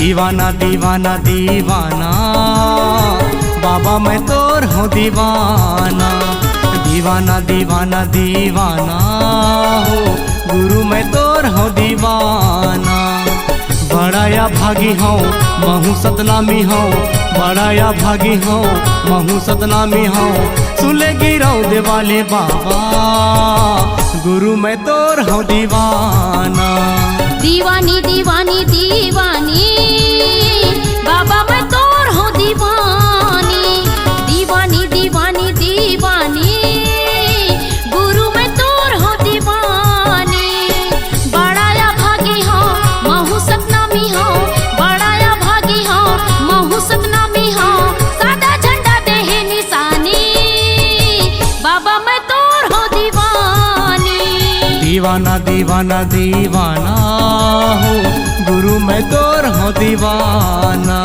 दीवाना दीवाना दीवाना बाबा मैं तोर हूँ दीवाना। दीवाना दीवाना दीवाना हो गुरु मैं तोर हूँ दीवाना। बड़ाया भागी हूँ महू सतनामी हूँ, बड़ाया भागी हूँ महू सतनामी हूँ। सुले गिराओ देवाले बाबा गुरु मैं तोर हूँ दीवाना। दीवानी दीवानी दीवानी बाबा मैं तोर हूँ दीवानी। दीवानी दीवानी दीवानी गुरु मैं तोर हूँ दीवानी। बड़ाया भागी हूँ महू सतनामी हूँ, बड़ाया भागी हूँ महू सतनामी हूँ। सादा झंडा देहे निशानी बाबा मैं तोर हूँ दीवानी। दीवाना दीवाना दीवाना हो गुरु मैं तोर हूँ दीवाना।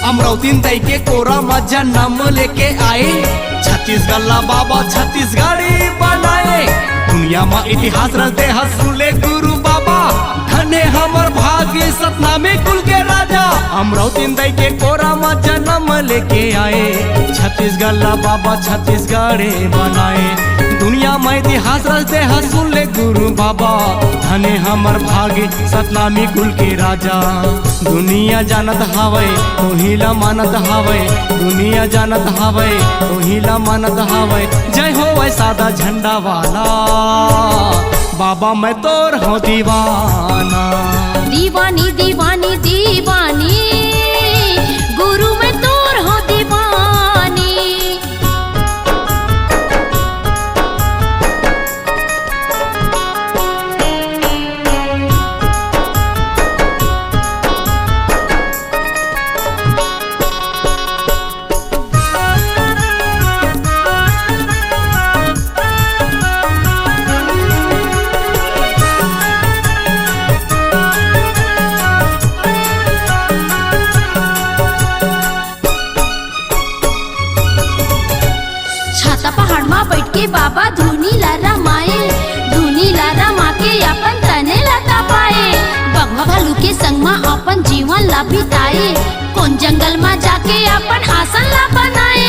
अमरावती तई के कोरा मजा नाम लेके आए, छत्तीसगढ़ ला बाबा छत्तीसगढ़ी बनाए। दुनिया में इतिहास रचते हंसुले गुरु बाबा, धने हमर भागी सतनामी कुल के राजा। अमरावती तई के कोरा मजा नाम लेके आए, छत्तीसगढ़ ला बाबा छत्तीसगढ़ी बनाए। दुनिया में इतिहास रचते हंसुले गुरु बाबा, धने हमर भागी सतनामी कुल के राजा। दुनिया जानत हावे तो हिला मानत हावे, दुनिया जानत हावे तो हिला मानत हावे। जय हो वै सादा झंडा वाला बाबा मैं तोर हूँ दीवाना। दीवानी दीवानी दीवानी गुरु मैं तोर हूँ दीवानी। पहाड़ मा बैठ के बाबा धुनी ला रमाए, धुनी ला रमा के अपन तने लता पाए। बघवा भालू के संग मा अपन जीवन ला बिताए, कौन जंगल मा जाके अपन आसन ला बनाए।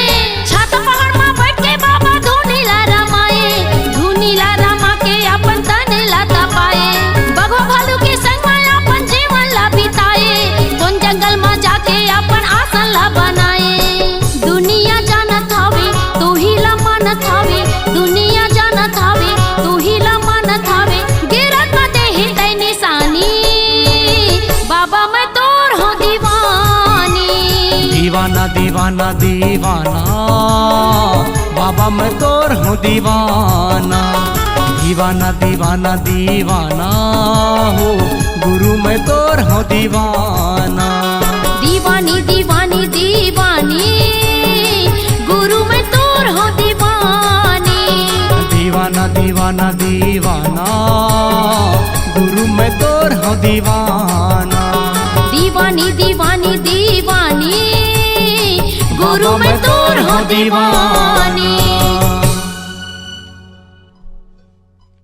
छाता पहाड़ मा बैठ के बाबा धुनी ला रमाए, धुनी ला रमा के अपन तने लता पाए। बघवा भालू के संग मा अपन जीवन ला बिताए, कौन जंगल मा जाके अपन आसन ला बनाए। दुनिया जानत हवे तो ही ला मानत हवे, दुनिया जानत हवे तो ही ला मानत हवे। गिरत में देहि तई निशानी बाबा मैं तोर हूँ दीवानी। दीवाना दीवाना दीवाना बाबा मैं तोर हूँ दीवाना। दीवाना दीवाना दीवाना हो गुरु मैं तोर हूँ दीवाना। दीवानी दीवानी दीवानी गुरु मैं तोर हूँ दीवानी। दीवाना दीवाना दीवाना गुरु मैं तोर हूँ दीवाना। दीवानी दीवानी दीवानी गुरु मैं तोर हूँ दीवानी।